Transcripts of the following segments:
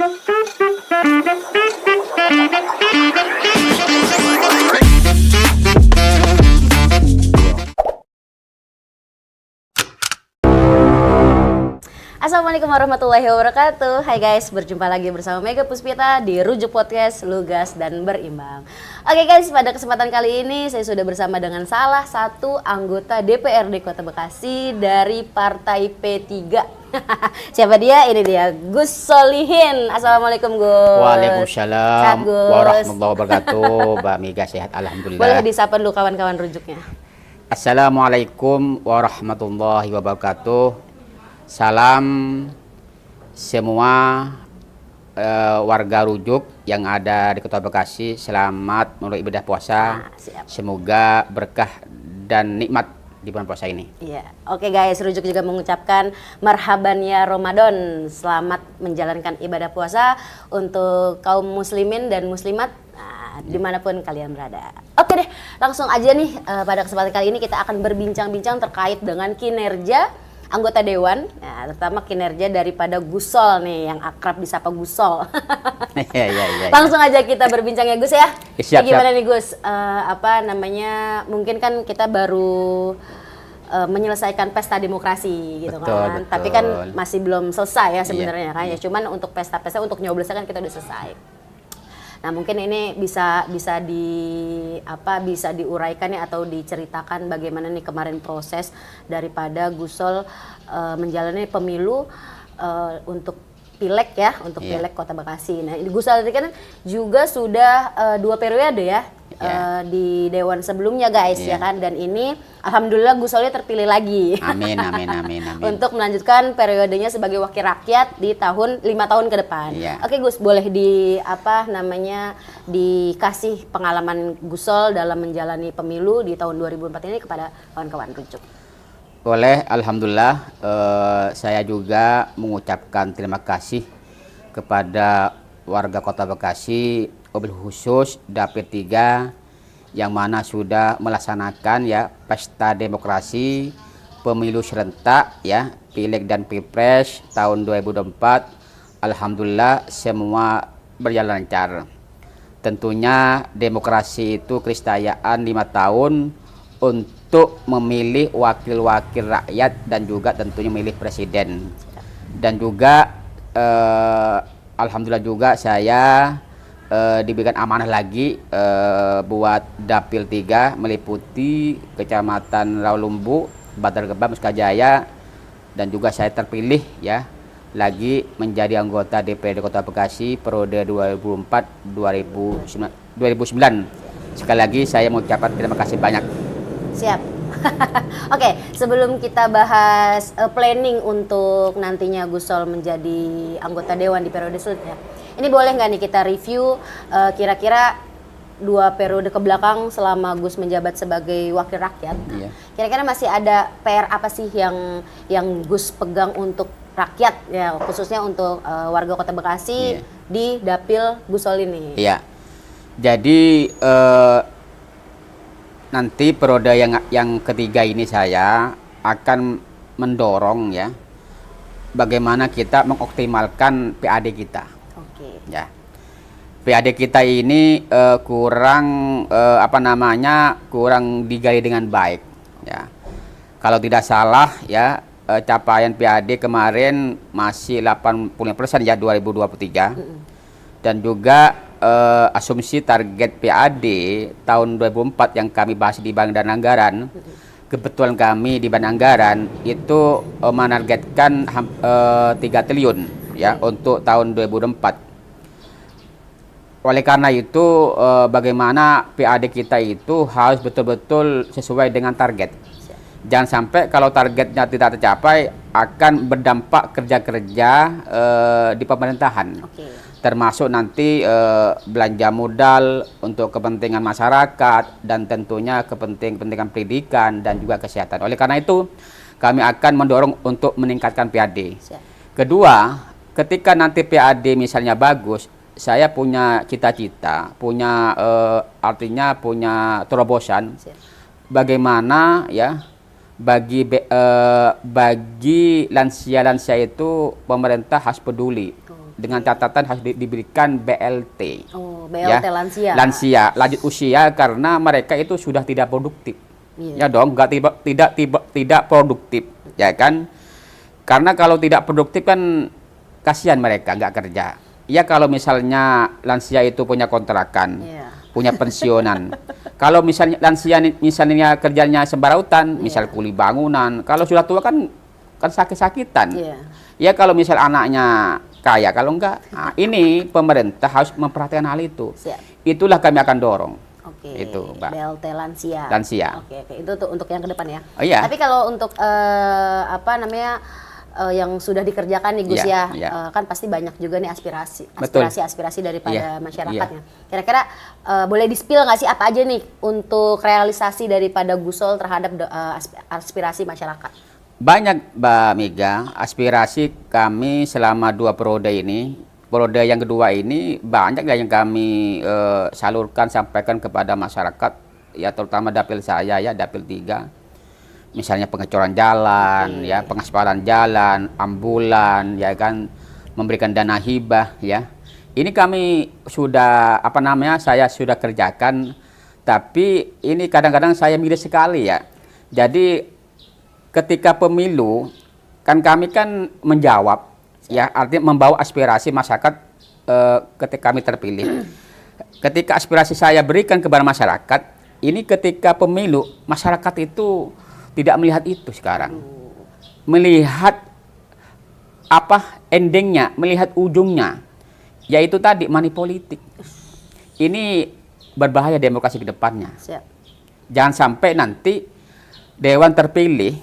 Assalamualaikum warahmatullahi wabarakatuh. Hai guys, berjumpa lagi bersama Mega Puspita di Rujuk Podcast Lugas dan Berimbang. Oke guys, pada kesempatan kali ini saya sudah bersama dengan salah satu anggota DPRD Kota Bekasi dari Partai P3. Siapa dia? Ini dia, Gus Solihin. Assalamualaikum Gus. Waalaikumsalam warahmatullahi wabarakatuh. Mbak Mega sehat, alhamdulillah. Boleh disapa dulu kawan-kawan rujuknya. Assalamualaikum warahmatullahi wabarakatuh. Salam semua warga Rujuk yang ada di Kota Bekasi. Selamat menunaikan ibadah puasa. Semoga berkah dan nikmat di bulan puasa ini. Iya. Oke guys, Rujuk juga mengucapkan marhaban ya Ramadan. Selamat menjalankan ibadah puasa untuk kaum muslimin dan muslimat dimanapun kalian berada. Oke deh, langsung aja nih pada kesempatan kali ini kita akan berbincang-bincang terkait dengan kinerja anggota dewan, ya, terutama kinerja daripada Gusol nih, yang akrab disapa Gusol. Ya. Langsung aja kita berbincang ya Gus ya. Siap, gimana nih Gus? Mungkin kan kita baru menyelesaikan pesta demokrasi gitu. Betul. Tapi kan masih belum selesai ya sebenarnya kan. Ya cuman untuk pesta-pesta untuk nyoblosnya kan kita udah selesai. Nah mungkin ini bisa diuraikan nih atau diceritakan bagaimana nih kemarin proses daripada Gusol menjalani pemilu untuk pileg ya, untuk pileg Kota Bekasi. Nah Gusol ini kan juga sudah 2 periode ya di dewan sebelumnya guys ya kan, dan ini alhamdulillah Gusolnya terpilih lagi. Amin. Untuk melanjutkan periodenya sebagai wakil rakyat di 5 tahun ke depan. Oke Gus, boleh dikasih pengalaman Gusol dalam menjalani pemilu di tahun 2004 ini kepada kawan-kawan Rujuk. Boleh, alhamdulillah. Saya juga mengucapkan terima kasih kepada warga Kota Bekasi, wabil khusus Dapil 3 yang mana sudah melaksanakan ya pesta demokrasi pemilu serentak ya pileg dan pilpres tahun 2024. Alhamdulillah semua berjalan lancar. Tentunya demokrasi itu keniscayaan 5 tahun untuk memilih wakil-wakil rakyat dan juga tentunya memilih presiden. Dan juga alhamdulillah juga saya diberikan amanah lagi buat Dapil 3 meliputi Kecamatan Rawalumbu, Bantar Gebang, Muskajaya, dan juga saya terpilih ya lagi menjadi anggota DPRD Kota Bekasi periode 2004-2009. Sekali lagi saya mengucapkan terima kasih banyak. Siap. Oke, sebelum kita bahas planning untuk nantinya Gusol menjadi anggota dewan di periode selanjutnya, ini boleh nggak nih kita review kira-kira 2 periode ke belakang selama Gus menjabat sebagai wakil rakyat. Kira-kira masih ada PR apa sih yang Gus pegang untuk rakyat ya, khususnya untuk warga Kota Bekasi di Dapil Gusol ini? Iya. Jadi nanti periode yang ketiga ini saya akan mendorong ya bagaimana kita mengoptimalkan PAD kita. Ya, PAD kita ini kurang digali dengan baik. Ya, kalau tidak salah ya capaian PAD kemarin masih 80% ya 2023 dan juga asumsi target PAD tahun 2004 yang kami bahas di Badan Anggaran. Kebetulan kami di Badan Anggaran itu menargetkan 3 triliun ya untuk tahun 2004. Oleh karena itu bagaimana PAD kita itu harus betul-betul sesuai dengan target. Jangan sampai kalau targetnya tidak tercapai akan berdampak kerja-kerja di pemerintahan. Termasuk nanti belanja modal untuk kepentingan masyarakat dan tentunya kepentingan pendidikan dan juga kesehatan. Oleh karena itu kami akan mendorong untuk meningkatkan PAD. Kedua, ketika nanti PAD misalnya bagus, saya punya cita-cita, punya terobosan bagaimana ya bagi lansia-lansia itu pemerintah harus peduli dengan catatan harus diberikan BLT. Oh, BLT lansia. Lansia, lanjut usia, karena mereka itu sudah tidak produktif. Iya. Ya dong, tidak produktif, ya kan? Karena kalau tidak produktif kan kasihan mereka nggak kerja. Ya kalau misalnya lansia itu punya kontrakan, Iya. punya pensiunan. Kalau misalnya lansia misalnya kerjanya sembarautan, misal kuli bangunan, kalau sudah tua kan sakit-sakitan. Iya. Ya kalau misal anaknya kaya, kalau enggak, nah, ini pemerintah harus memperhatikan hal itu. Siap. Itulah kami akan dorong. Oke, Itu, Mbak. BLT lansia. Lansia. Oke, itu tuh untuk yang ke depan ya. Oh, iya. Tapi kalau untuk apa namanya yang sudah dikerjakan nih Gus Iya, ya, iya. kan pasti banyak juga nih Betul. aspirasi daripada Iya, masyarakatnya. Kira-kira boleh di-spill nggak sih apa aja nih untuk realisasi daripada Gusol terhadap aspirasi masyarakat? Banyak, Mbak Mega, aspirasi kami selama 2 periode ini. Periode yang kedua ini banyak yang kami salurkan, sampaikan kepada masyarakat, ya terutama dapil saya ya, dapil 3. Misalnya pengecoran jalan, ya pengaspalan jalan, ambulan, ya kan, memberikan dana hibah, ya. Ini kami sudah saya sudah kerjakan, tapi ini kadang-kadang saya miris sekali ya. Jadi ketika pemilu kan kami kan menjawab, ya artinya membawa aspirasi masyarakat ketika kami terpilih. Ketika aspirasi saya berikan kepada masyarakat, ini ketika pemilu masyarakat itu tidak melihat itu sekarang. Melihat endingnya, melihat ujungnya, yaitu tadi money politik. Ini berbahaya demokrasi ke depannya. Siap. Jangan sampai nanti dewan terpilih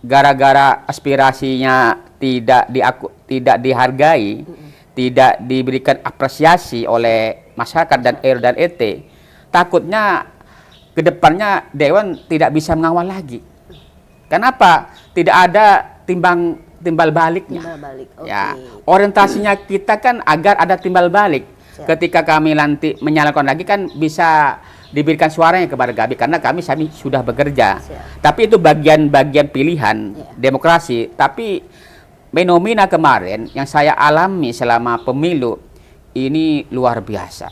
gara-gara aspirasinya tidak dihargai, tidak diberikan apresiasi oleh masyarakat dan RW dan ET, takutnya ke depannya dewan tidak bisa mengawal lagi. Kenapa? Tidak ada timbal baliknya. Timbal balik. Oke. Ya, orientasinya kita kan agar ada timbal balik. Siap. Ketika kami nanti menyalurkan lagi kan bisa diberikan suaranya kepada kami karena kami sudah bekerja. Siap. Tapi itu bagian pilihan demokrasi. Tapi fenomena kemarin yang saya alami selama pemilu ini luar biasa.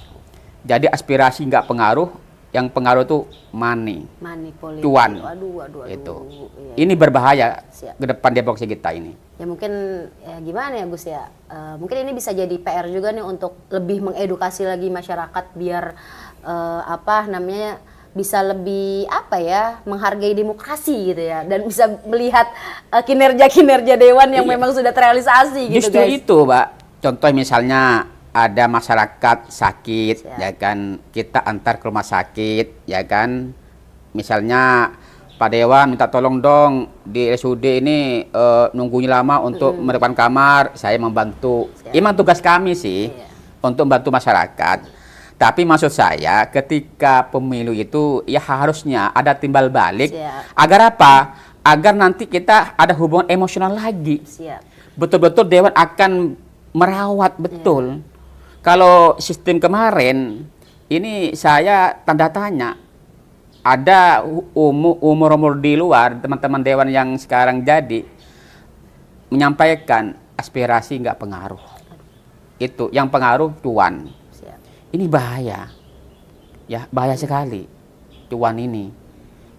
Jadi aspirasi nggak pengaruh, yang pengaruh itu money politik. cuan. Waduh. Itu. Iya. Ini berbahaya Siap. ke depan demokrasi kita ini. Ya mungkin ya gimana ya Gus ya, mungkin ini bisa jadi PR juga nih untuk lebih mengedukasi lagi masyarakat biar bisa lebih menghargai demokrasi gitu ya, dan bisa melihat kinerja dewan yang memang sudah terrealisasi gitu. Justru guys. itu, Mbak. Contoh misalnya ada masyarakat sakit, Siap. ya kan, kita antar ke rumah sakit, ya kan. Misalnya Pak Dewan minta tolong dong di RSUD ini nunggunya lama untuk menemukan kamar, saya membantu. Siap. Emang tugas kami sih untuk membantu masyarakat. Tapi maksud saya ketika pemilu itu ya harusnya ada timbal balik. Siap. Agar apa? Agar nanti kita ada hubungan emosional lagi. Siap. Betul-betul dewan akan merawat betul. Kalau sistem kemarin ini saya tanda tanya. Ada umur di luar teman-teman dewan yang sekarang jadi menyampaikan aspirasi nggak pengaruh. Itu yang pengaruh cuan. Siap. Ini bahaya. Ya, bahaya sekali cuan ini.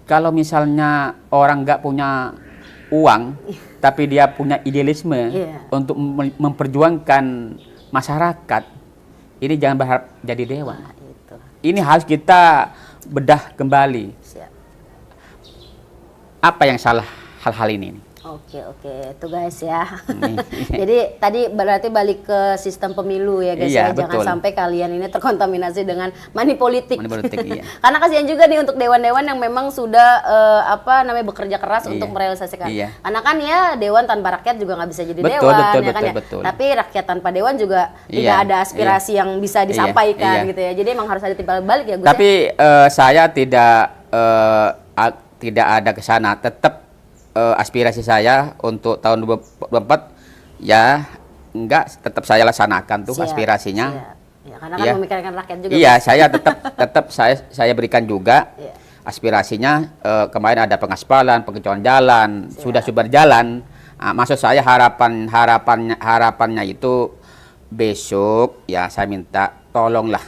Kalau misalnya orang nggak punya uang tapi dia punya idealisme untuk memperjuangkan masyarakat, ini jangan berharap jadi dewan. Nah, itu. Ini harus kita bedah kembali. Siap. Apa yang salah hal-hal ini? Oke, itu guys ya. Jadi tadi berarti balik ke sistem pemilu ya guys Iya, ya. Jangan betul. sampai kalian ini terkontaminasi dengan money politik. Money politik, iya. Karena kasihan juga nih untuk dewan-dewan yang memang sudah bekerja keras untuk merealisasikan. Iya. Karena kan ya dewan tanpa rakyat juga nggak bisa jadi Betul, dewan betul, ya kan betul, ya. betul. Tapi rakyat tanpa dewan juga Iya, tidak ada aspirasi yang bisa disampaikan iya. gitu ya. Jadi emang harus ada timbal balik ya Gus. Tapi saya tidak ada ke sana. Tetap aspirasi saya untuk tahun 2024 ya tetap saya laksanakan tuh aspirasinya. Siap. Ya, karena kan memikirkan rakyat juga. Iya, saya tetap saya berikan juga Iya. aspirasinya. Kemarin ada pengaspalan, pengecoran jalan, sudah berjalan. Maksud saya harapannya itu besok ya saya minta tolonglah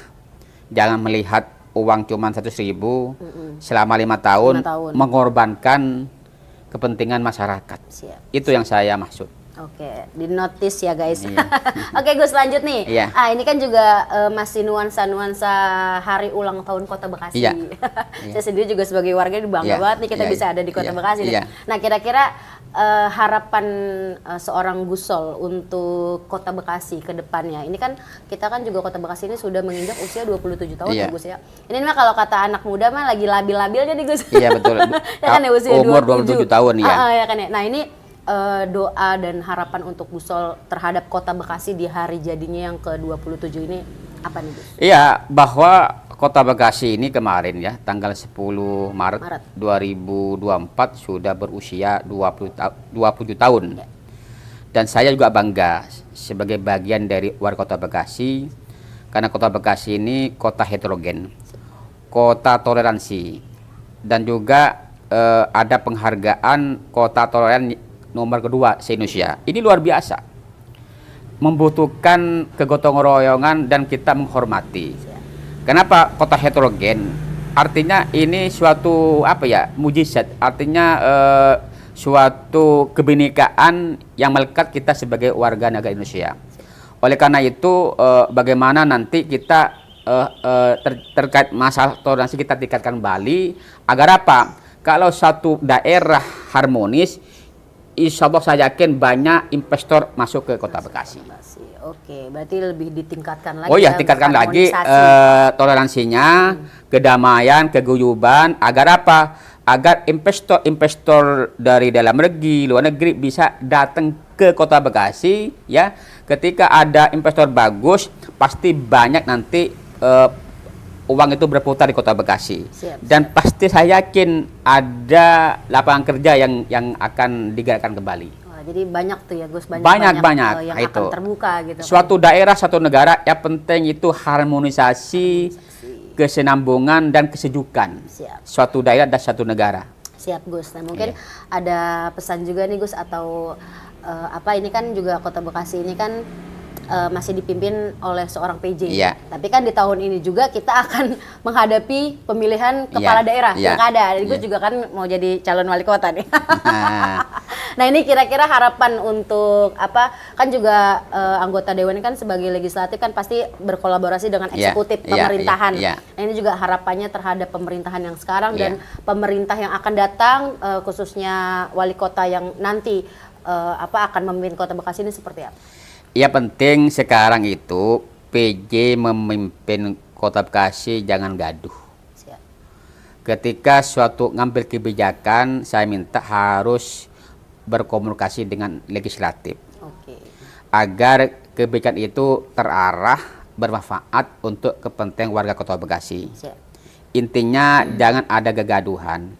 jangan melihat uang cuma 100.000 selama 5 tahun, 5 tahun mengorbankan kepentingan masyarakat. Siap. Itu yang saya maksud. Oke, di notice ya guys. Iya. Oke Gus, lanjut nih. Iya. Ini kan juga masih nuansa-nuansa hari ulang tahun Kota Bekasi. Iya. Saya sendiri juga sebagai warga bangga Iya. banget nih kita Iya. bisa ada di Kota Iya. Bekasi. Nih. Iya. Nah kira-kira harapan seorang Gusol untuk Kota Bekasi ke depannya. Ini kan kita kan juga Kota Bekasi ini sudah menginjak usia 27 tahun Iya. ya Gus ya. Ini mah kalau kata anak muda mah lagi labil-labilnya nih Gus. Iya betul. Ya kan ya usia Umur 27 tahun ya. Ya kan ya. Nah ini doa dan harapan untuk Gusol terhadap Kota Bekasi di hari jadinya yang ke-27 ini apa nih Gus? Iya, bahwa Kota Bekasi ini kemarin ya, tanggal 10 Maret 2024 sudah berusia 27 tahun. Ya. Dan saya juga bangga sebagai bagian dari warga Kota Bekasi, karena Kota Bekasi ini kota heterogen, kota toleransi, dan juga ada penghargaan kota toleran nomor kedua se-Indonesia. Ini luar biasa. Membutuhkan kegotong royongan dan kita menghormati. Kenapa kota heterogen? Artinya ini suatu apa ya? Mujizat. Artinya suatu kebinekaan yang melekat kita sebagai warga negara Indonesia. Oleh karena itu bagaimana nanti kita terkait masalah toleransi kita tingkatkan kembali agar apa? Kalau satu daerah harmonis, insya Allah saya yakin banyak investor masuk ke Kota Bekasi. Oke, berarti lebih ditingkatkan lagi. Oh iya, tingkatkan lagi toleransinya, kedamaian, keguyuban, agar apa? Agar investor-investor dari dalam negeri, luar negeri bisa datang ke Kota Bekasi, ya. Ketika ada investor bagus, pasti banyak nanti uang itu berputar di Kota Bekasi. Dan pasti saya yakin ada lapangan kerja yang akan digerakkan kembali. Wah, jadi banyak tuh ya Gus, banyak yang itu akan terbuka gitu. Suatu daerah, satu negara, yang penting itu harmonisasi, kesinambungan dan kesejukan. Siap. Suatu daerah dan satu negara. Siap Gus. Nah mungkin ada pesan juga nih Gus atau ini kan juga Kota Bekasi ini kan masih dipimpin oleh seorang PJ. Iya. Tapi kan di tahun ini juga kita akan menghadapi pemilihan kepala daerah yang ada. Jadi Gus juga kan mau jadi calon wali kota nih. Nah ini kira-kira harapan untuk apa? Kan juga anggota dewan ini kan sebagai legislatif kan pasti berkolaborasi dengan eksekutif pemerintahan. Nah ini juga harapannya terhadap pemerintahan yang sekarang dan pemerintah yang akan datang, khususnya wali kota yang nanti akan memimpin Kota Bekasi ini seperti apa? Ya penting sekarang itu PJ memimpin Kota Bekasi jangan gaduh. Siap. Ketika suatu ngambil kebijakan, saya minta harus berkomunikasi dengan legislatif. Oke. Agar kebijakan itu terarah, bermanfaat untuk kepentingan warga Kota Bekasi. Siap. Intinya jangan ada kegaduhan.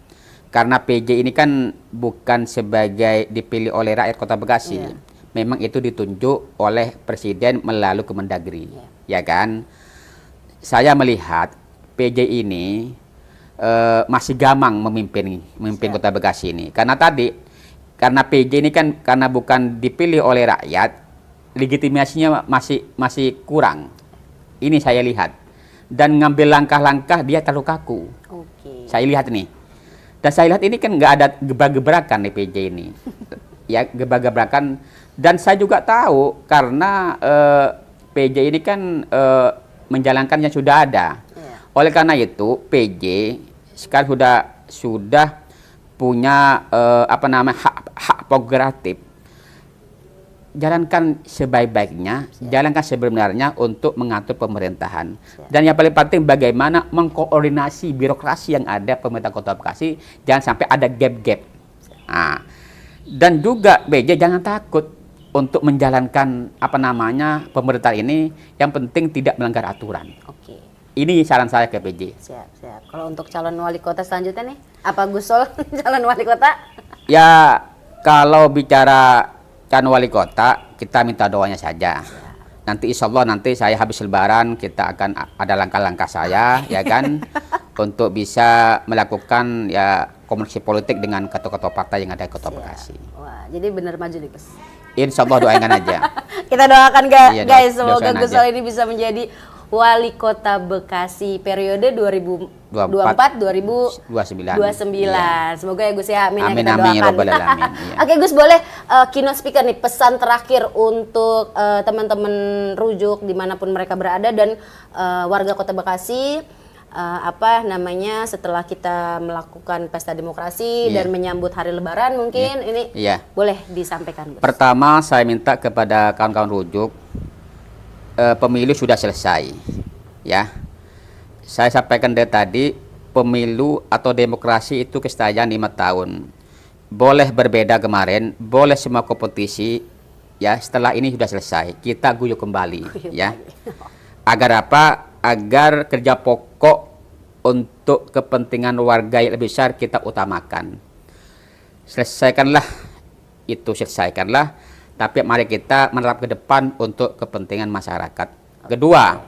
Karena PJ ini kan bukan sebagai dipilih oleh rakyat Kota Bekasi. Memang itu ditunjuk oleh Presiden melalui Kemendagri, ya kan? Saya melihat PJ ini masih gamang memimpin Kota Bekasi ini. Karena PJ ini kan karena bukan dipilih oleh rakyat, legitimasinya masih kurang. Ini saya lihat. Dan ngambil langkah-langkah dia terlalu kaku. Saya lihat nih. Dan saya lihat ini kan nggak ada gebrak-gebrakan di PJ ini. Ya gebrak-gebrakan. Dan saya juga tahu karena PJ ini kan menjalankan yang sudah ada. Oleh karena itu PJ sekarang sudah punya hak prerogatif. Jalankan sebaik-baiknya, jalankan sebenarnya untuk mengatur pemerintahan. Dan yang paling penting bagaimana mengkoordinasi birokrasi yang ada pemerintah Kota Bekasi, jangan sampai ada gap-gap. Nah, dan juga PJ jangan takut untuk menjalankan pemerintahan ini, yang penting tidak melanggar aturan. Oke. Ini saran saya ke PJ. Siap. Kalau untuk calon wali kota selanjutnya nih, apa Gusol calon wali kota? Ya, kalau bicara calon wali kota, kita minta doanya saja. Nanti insya Allah nanti saya habis lebaran kita akan ada langkah-langkah saya, ya kan, untuk bisa melakukan ya komunikasi politik dengan ketua-ketua partai yang ada di Kota Bekasi. Wah, jadi benar maju nih Gus. Insya Allah doakan aja. Kita doakan Iya, guys, semoga doakan Gus aja. Sol ini bisa menjadi wali kota Bekasi periode 2024 2029. 29. Semoga ya Gus ya, amin, Amin, ya kita amin, ya doakan. Rabbal alamin, iya. Oke Gus, boleh keynote speaker nih, pesan terakhir untuk teman-teman rujuk dimanapun mereka berada dan warga kota Bekasi, setelah kita melakukan pesta demokrasi Iya. dan menyambut hari Lebaran mungkin ini Iya. boleh disampaikan Gus. Pertama saya minta kepada kawan-kawan rujuk, pemilu sudah selesai, ya. Saya sampaikan dari tadi, pemilu atau demokrasi itu kestaraan 5 tahun. Boleh berbeda kemarin, boleh semua kompetisi, ya. Setelah ini sudah selesai, kita guyup kembali, ya. Agar apa? Agar kerja pokok untuk kepentingan warga yang lebih besar kita utamakan. Selesaikanlah itu, selesaikanlah. Tapi mari kita menerap ke depan untuk kepentingan masyarakat. Kedua,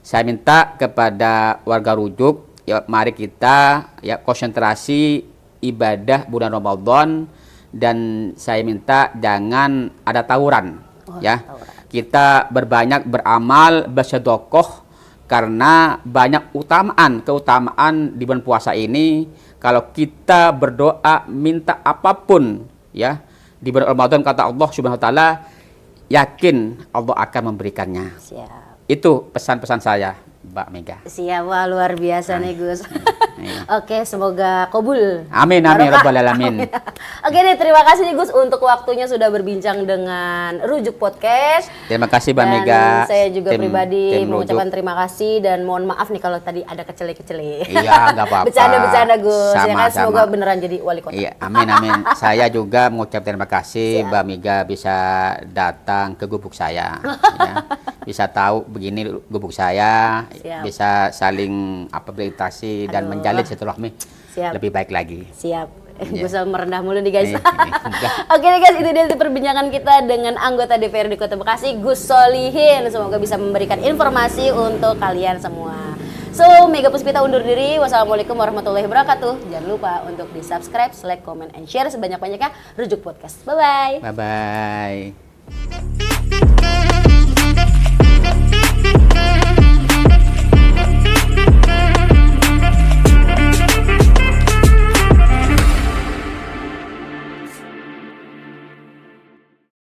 saya minta kepada warga rujuk, ya mari kita ya konsentrasi ibadah bulan Ramadan, dan saya minta jangan ada tawuran, ya. Tawuran. Kita berbanyak beramal, bersedekah, karena banyak keutamaan di bulan puasa ini. Kalau kita berdoa minta apapun, ya, di bulan Ramadan, kata Allah Subhanahu wa taala, yakin Allah akan memberikannya. Siap. Itu pesan-pesan saya, Mbak Mega. Siap, wah luar biasa nih Gus. Iya. Oke, semoga kabul. Amin, amin, Barokah. Rabbal alamin. Oke deh, terima kasih nih Gus untuk waktunya sudah berbincang dengan Rujuk Podcast. Terima kasih, Mbak Dan Mega. saya juga Tim pribadi Rujuk. mengucapkan terima kasih dan mohon maaf nih kalau tadi ada kecele-kecele. Iya, nggak apa-apa. Bercanda-bercanda Gus. Ya Sama, kan, semoga sama. beneran jadi wali kota. Iya, amin, amin. Saya juga mengucap terima kasih Siap. Mbak Mega bisa datang ke gubuk saya, ya. Bisa tahu begini gubuk saya, Siap. bisa saling berinteraksi dan Aduh. menjalin silaturahmi Siap. lebih baik lagi. Siap. Iya. Gue merendah mulu nih guys. Enggak. Oke nih guys, itu dia perbincangan kita dengan anggota DPRD Kota Bekasi, Gus Solihin. Semoga bisa memberikan informasi untuk kalian semua. So, Mega Puspita undur diri. Wassalamualaikum warahmatullahi wabarakatuh. Jangan lupa untuk di subscribe, like, comment, and share sebanyak-banyaknya Rujuk Podcast. Bye-bye. Bye-bye.